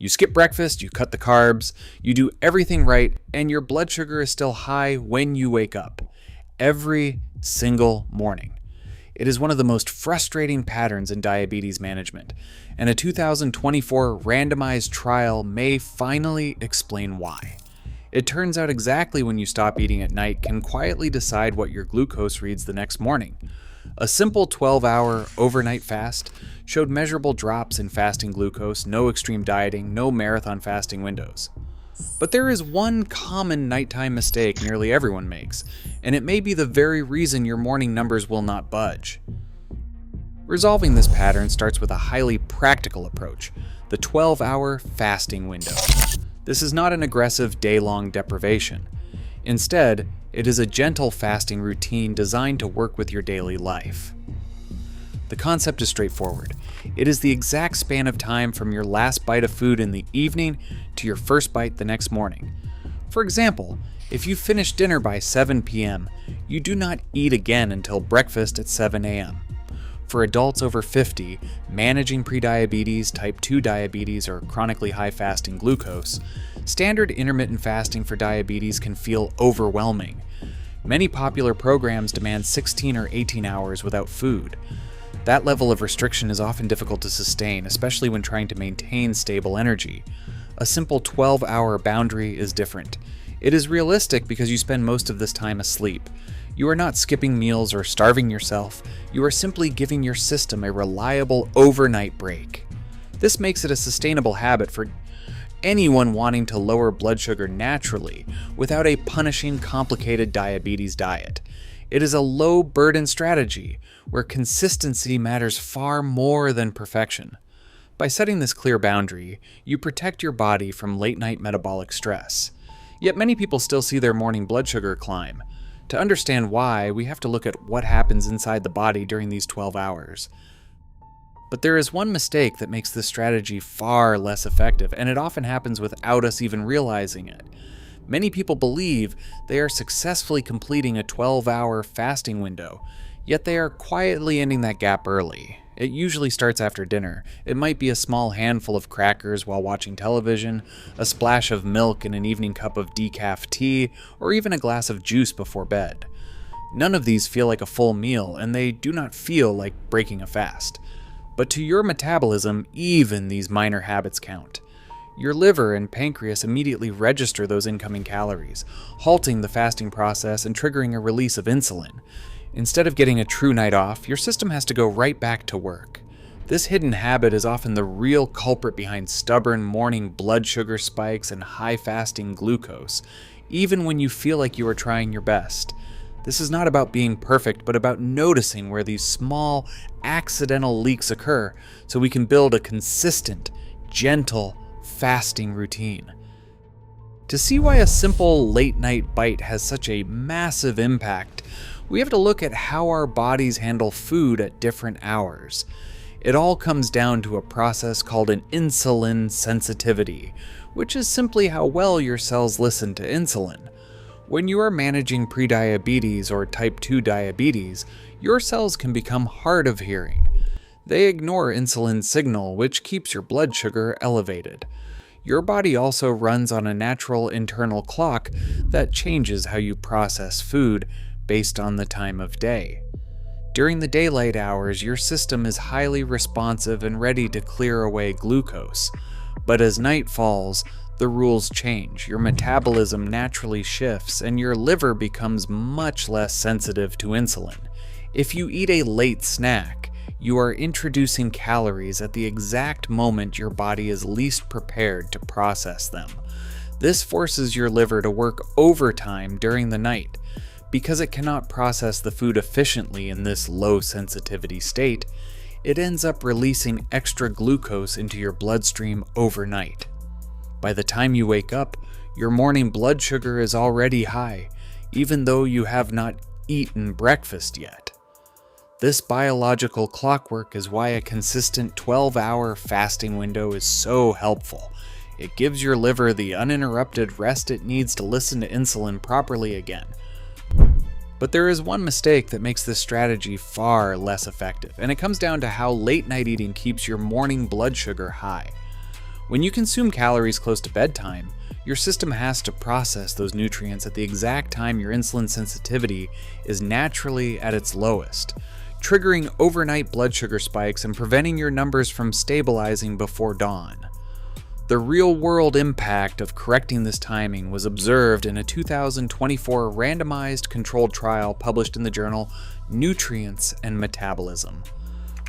You skip breakfast, you cut the carbs, you do everything right, and your blood sugar is still high when you wake up. Every single morning. It is one of the most frustrating patterns in diabetes management, and a 2024 randomized trial may finally explain why. It turns out exactly when you stop eating at night can quietly decide what your glucose reads the next morning. A simple 12-hour overnight fast showed measurable drops in fasting glucose, no extreme dieting, no marathon fasting windows. But there is one common nighttime mistake nearly everyone makes, and it may be the very reason your morning numbers will not budge. Resolving this pattern starts with a highly practical approach, the 12-hour fasting window. This is not an aggressive day-long deprivation. Instead, it is a gentle fasting routine designed to work with your daily life. The concept is straightforward. It is the exact span of time from your last bite of food in the evening to your first bite the next morning. For example, if you finish dinner by 7 p.m., you do not eat again until breakfast at 7 a.m. For adults over 50, managing prediabetes, type 2 diabetes, or chronically high fasting glucose, standard intermittent fasting for diabetes can feel overwhelming. Many popular programs demand 16 or 18 hours without food. That level of restriction is often difficult to sustain, especially when trying to maintain stable energy. A simple 12-hour boundary is different. It is realistic because you spend most of this time asleep. You are not skipping meals or starving yourself. You are simply giving your system a reliable overnight break. This makes it a sustainable habit for anyone wanting to lower blood sugar naturally without a punishing, complicated diabetes diet. It is a low-burden strategy where consistency matters far more than perfection. By setting this clear boundary, you protect your body from late-night metabolic stress. Yet many people still see their morning blood sugar climb. To understand why, we have to look at what happens inside the body during these 12 hours. But there is one mistake that makes this strategy far less effective, and it often happens without us even realizing it. Many people believe they are successfully completing a 12-hour fasting window, yet they are quietly ending that gap early. It usually starts after dinner. It might be a small handful of crackers while watching television, a splash of milk in an evening cup of decaf tea, or even a glass of juice before bed. None of these feel like a full meal, and they do not feel like breaking a fast. But to your metabolism, even these minor habits count. Your liver and pancreas immediately register those incoming calories, halting the fasting process and triggering a release of insulin. Instead of getting a true night off, your system has to go right back to work. This hidden habit is often the real culprit behind stubborn morning blood sugar spikes and high fasting glucose, even when you feel like you are trying your best. This is not about being perfect, but about noticing where these small, accidental leaks occur so we can build a consistent, gentle, fasting routine. To see why a simple late-night bite has such a massive impact, we have to look at how our bodies handle food at different hours. It all comes down to a process called an insulin sensitivity, which is simply how well your cells listen to insulin. When you are managing prediabetes or type 2 diabetes, your cells can become hard of hearing. They ignore insulin's signal, which keeps your blood sugar elevated. Your body also runs on a natural internal clock that changes how you process food based on the time of day. During the daylight hours, your system is highly responsive and ready to clear away glucose. But as night falls, the rules change. Your metabolism naturally shifts, and your liver becomes much less sensitive to insulin. If you eat a late snack, you are introducing calories at the exact moment your body is least prepared to process them. This forces your liver to work overtime during the night. Because it cannot process the food efficiently in this low sensitivity state, it ends up releasing extra glucose into your bloodstream overnight. By the time you wake up, your morning blood sugar is already high, even though you have not eaten breakfast yet. This biological clockwork is why a consistent 12-hour fasting window is so helpful. It gives your liver the uninterrupted rest it needs to listen to insulin properly again. But there is one mistake that makes this strategy far less effective, and it comes down to how late-night eating keeps your morning blood sugar high. When you consume calories close to bedtime, your system has to process those nutrients at the exact time your insulin sensitivity is naturally at its lowest, triggering overnight blood sugar spikes and preventing your numbers from stabilizing before dawn. The real-world impact of correcting this timing was observed in a 2024 randomized controlled trial published in the journal Nutrients and Metabolism.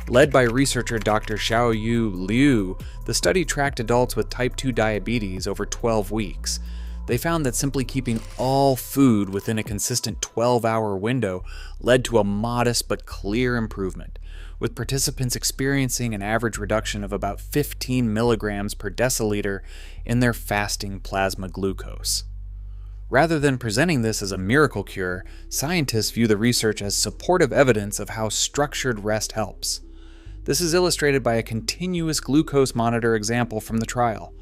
Led by researcher Dr. Xiaoyu Liu, the study tracked adults with type 2 diabetes over 12 weeks. They found that simply keeping all food within a consistent 12-hour window led to a modest but clear improvement, with participants experiencing an average reduction of about 15 milligrams per deciliter in their fasting plasma glucose. Rather than presenting this as a miracle cure, scientists view the research as supportive evidence of how structured rest helps. This is illustrated by a continuous glucose monitor example from the trial.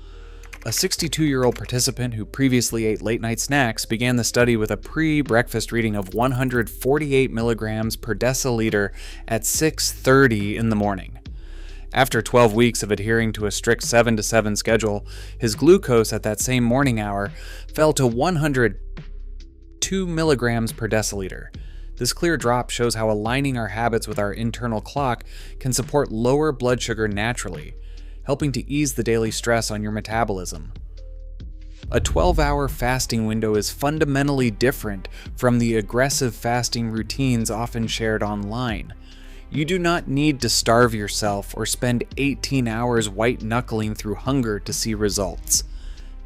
A 62-year-old participant who previously ate late-night snacks began the study with a pre-breakfast reading of 148 milligrams per deciliter at 6:30 in the morning. After 12 weeks of adhering to a strict 7 to 7 schedule, his glucose at that same morning hour fell to 102 milligrams per deciliter. This clear drop shows how aligning our habits with our internal clock can support lower blood sugar naturally, helping to ease the daily stress on your metabolism. A 12-hour fasting window is fundamentally different from the aggressive fasting routines often shared online. You do not need to starve yourself or spend 18 hours white-knuckling through hunger to see results.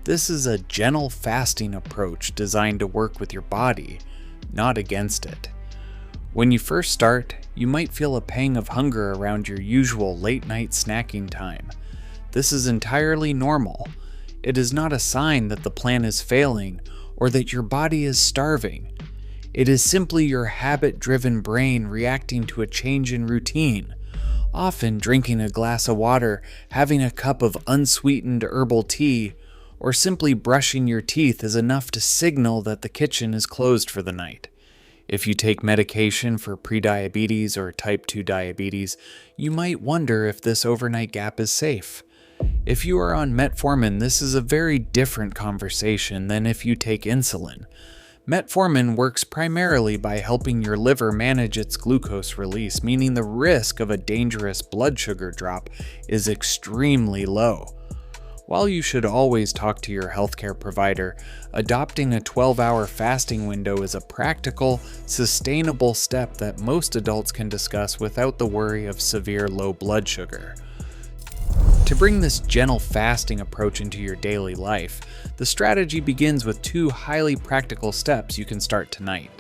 This is a gentle fasting approach designed to work with your body, not against it. When you first start, you might feel a pang of hunger around your usual late-night snacking time. This is entirely normal. It is not a sign that the plan is failing or that your body is starving. It is simply your habit-driven brain reacting to a change in routine. Often drinking a glass of water, having a cup of unsweetened herbal tea, or simply brushing your teeth is enough to signal that the kitchen is closed for the night. If you take medication for prediabetes or type 2 diabetes, you might wonder if this overnight gap is safe. If you are on metformin, this is a very different conversation than if you take insulin. Metformin works primarily by helping your liver manage its glucose release, meaning the risk of a dangerous blood sugar drop is extremely low. While you should always talk to your healthcare provider, adopting a 12-hour fasting window is a practical, sustainable step that most adults can discuss without the worry of severe low blood sugar. To bring this gentle fasting approach into your daily life, the strategy begins with 2 highly practical steps you can start tonight.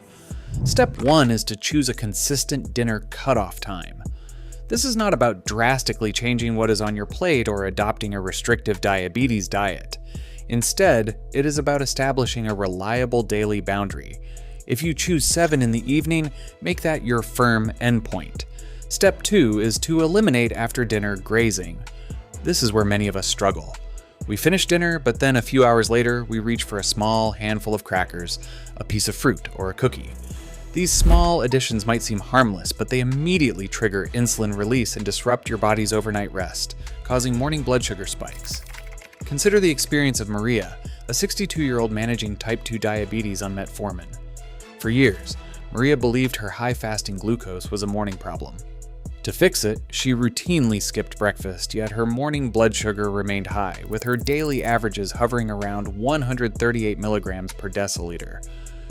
Step 1 is to choose a consistent dinner cutoff time. This is not about drastically changing what is on your plate or adopting a restrictive diabetes diet. Instead, it is about establishing a reliable daily boundary. If you choose 7 in the evening, make that your firm endpoint. Step 2 is to eliminate after-dinner grazing. This is where many of us struggle. We finish dinner, but then a few hours later, we reach for a small handful of crackers, a piece of fruit, or a cookie. These small additions might seem harmless, but they immediately trigger insulin release and disrupt your body's overnight rest, causing morning blood sugar spikes. Consider the experience of Maria, a 62-year-old managing type 2 diabetes on metformin. For years, Maria believed her high fasting glucose was a morning problem. To fix it, she routinely skipped breakfast, yet her morning blood sugar remained high, with her daily averages hovering around 138 milligrams per deciliter.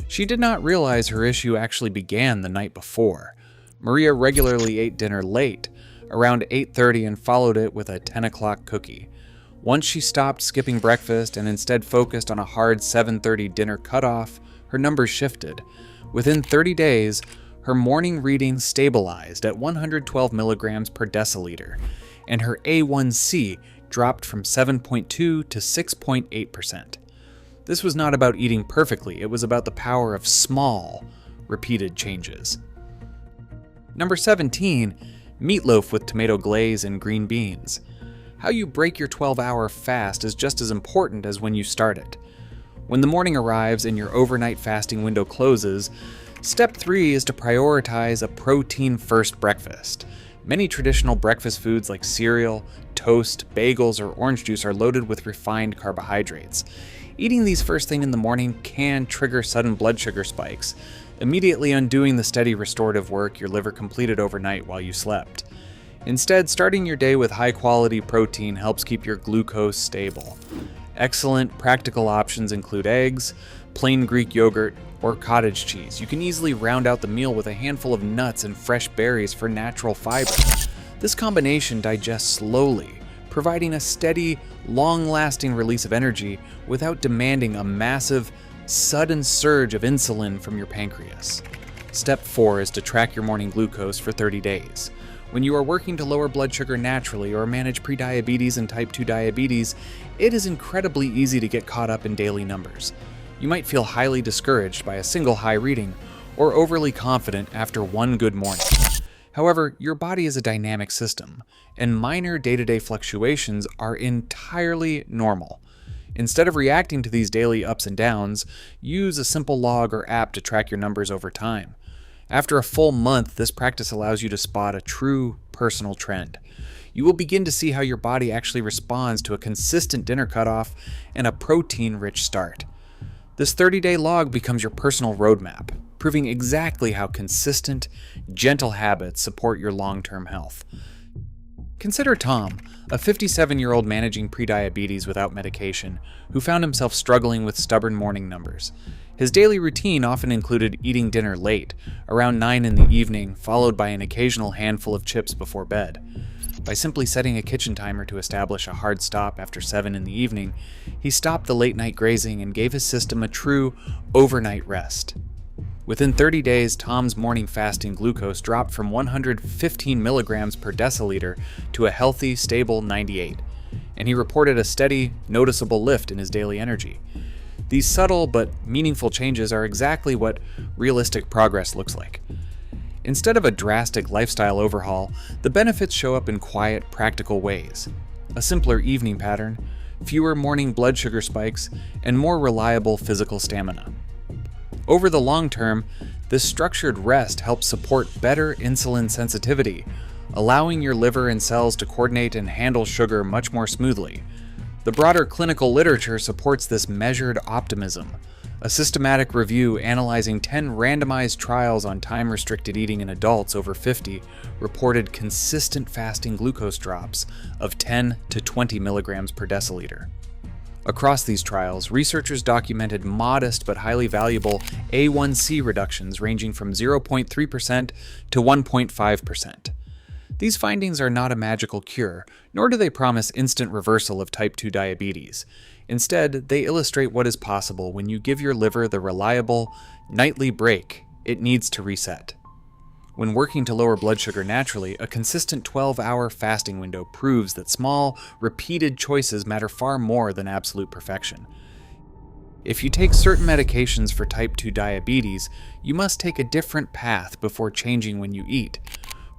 She did not realize her issue actually began the night before. Maria regularly ate dinner late, around 8:30, and followed it with a 10 o'clock cookie. Once she stopped skipping breakfast and instead focused on a hard 7:30 dinner cutoff, her numbers shifted. Within 30 days, her morning reading stabilized at 112 milligrams per deciliter, and her A1C dropped from 7.2 to 6.8%. This was not about eating perfectly, it was about the power of small, repeated changes. Number 17, meatloaf with tomato glaze and green beans. How you break your 12-hour fast is just as important as when you start it. When the morning arrives and your overnight fasting window closes, Step 3 is to prioritize a protein-first breakfast. Many traditional breakfast foods like cereal, toast, bagels, or orange juice are loaded with refined carbohydrates. Eating these first thing in the morning can trigger sudden blood sugar spikes, immediately undoing the steady restorative work your liver completed overnight while you slept. Instead, starting your day with high-quality protein helps keep your glucose stable. Excellent practical options include eggs, plain Greek yogurt, or cottage cheese. You can easily round out the meal with a handful of nuts and fresh berries for natural fiber. This combination digests slowly, providing a steady, long-lasting release of energy without demanding a massive, sudden surge of insulin from your pancreas. Step 4 is to track your morning glucose for 30 days. When you are working to lower blood sugar naturally or manage prediabetes and type 2 diabetes, it is incredibly easy to get caught up in daily numbers. You might feel highly discouraged by a single high reading or overly confident after one good morning. However, your body is a dynamic system, and minor day-to-day fluctuations are entirely normal. Instead of reacting to these daily ups and downs, use a simple log or app to track your numbers over time. After a full month, this practice allows you to spot a true personal trend. You will begin to see how your body actually responds to a consistent dinner cutoff and a protein-rich start. This 30-day log becomes your personal roadmap, proving exactly how consistent, gentle habits support your long-term health. Consider Tom, a 57-year-old managing prediabetes without medication, who found himself struggling with stubborn morning numbers. His daily routine often included eating dinner late, around 9 in the evening, followed by an occasional handful of chips before bed. By simply setting a kitchen timer to establish a hard stop after 7 in the evening, he stopped the late-night grazing and gave his system a true overnight rest. Within 30 days, Tom's morning fasting glucose dropped from 115 milligrams per deciliter to a healthy, stable 98, and he reported a steady, noticeable lift in his daily energy. These subtle but meaningful changes are exactly what realistic progress looks like. Instead of a drastic lifestyle overhaul, the benefits show up in quiet, practical ways. A simpler evening pattern, fewer morning blood sugar spikes, and more reliable physical stamina. Over the long term, this structured rest helps support better insulin sensitivity, allowing your liver and cells to coordinate and handle sugar much more smoothly. The broader clinical literature supports this measured optimism. A systematic review analyzing 10 randomized trials on time-restricted eating in adults over 50 reported consistent fasting glucose drops of 10 to 20 milligrams per deciliter. Across these trials, researchers documented modest but highly valuable A1C reductions ranging from 0.3% to 1.5%. These findings are not a magical cure, nor do they promise instant reversal of type 2 diabetes. Instead, they illustrate what is possible when you give your liver the reliable, nightly break it needs to reset. When working to lower blood sugar naturally, a consistent 12-hour fasting window proves that small, repeated choices matter far more than absolute perfection. If you take certain medications for type 2 diabetes, you must take a different path before changing when you eat.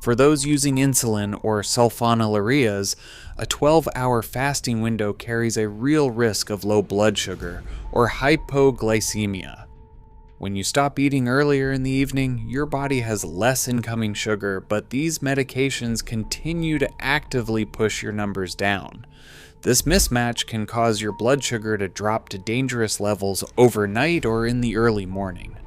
For those using insulin or sulfonylureas, a 12-hour fasting window carries a real risk of low blood sugar or hypoglycemia. When you stop eating earlier in the evening, your body has less incoming sugar, but these medications continue to actively push your numbers down. This mismatch can cause your blood sugar to drop to dangerous levels overnight or in the early morning.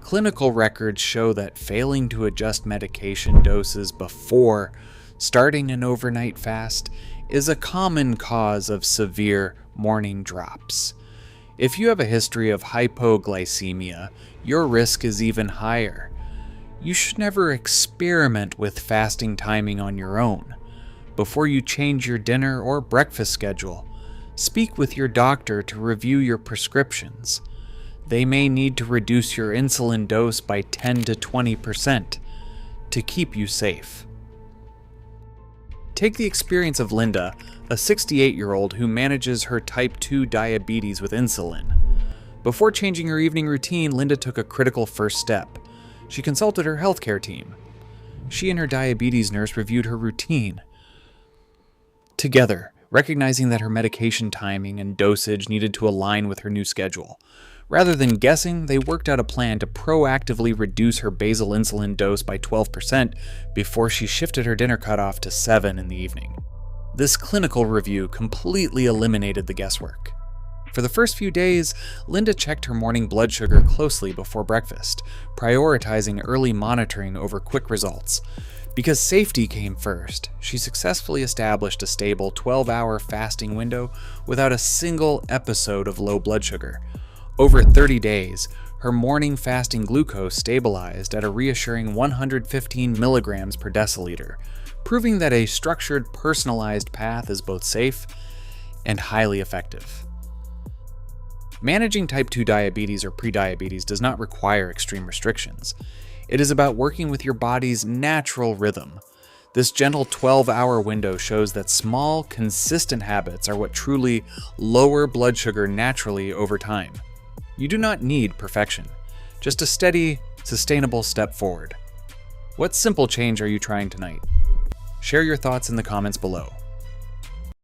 Clinical records show that failing to adjust medication doses before starting an overnight fast is a common cause of severe morning drops. If you have a history of hypoglycemia, your risk is even higher. You should never experiment with fasting timing on your own. Before you change your dinner or breakfast schedule, speak with your doctor to review your prescriptions. They may need to reduce your insulin dose by 10 to 20% to keep you safe. Take the experience of Linda, a 68-year-old who manages her type 2 diabetes with insulin. Before changing her evening routine, Linda took a critical first step. She consulted her healthcare team. She and her diabetes nurse reviewed her routine together, recognizing that her medication timing and dosage needed to align with her new schedule. Rather than guessing, they worked out a plan to proactively reduce her basal insulin dose by 12% before she shifted her dinner cutoff to 7 in the evening. This clinical review completely eliminated the guesswork. For the first few days, Linda checked her morning blood sugar closely before breakfast, prioritizing early monitoring over quick results. Because safety came first, she successfully established a stable 12-hour fasting window without a single episode of low blood sugar. Over 30 days, her morning fasting glucose stabilized at a reassuring 115 milligrams per deciliter, proving that a structured, personalized path is both safe and highly effective. Managing type 2 diabetes or prediabetes does not require extreme restrictions. It is about working with your body's natural rhythm. This gentle 12-hour window shows that small, consistent habits are what truly lower blood sugar naturally over time. You do not need perfection, just a steady, sustainable step forward. What simple change are you trying tonight? Share your thoughts in the comments below.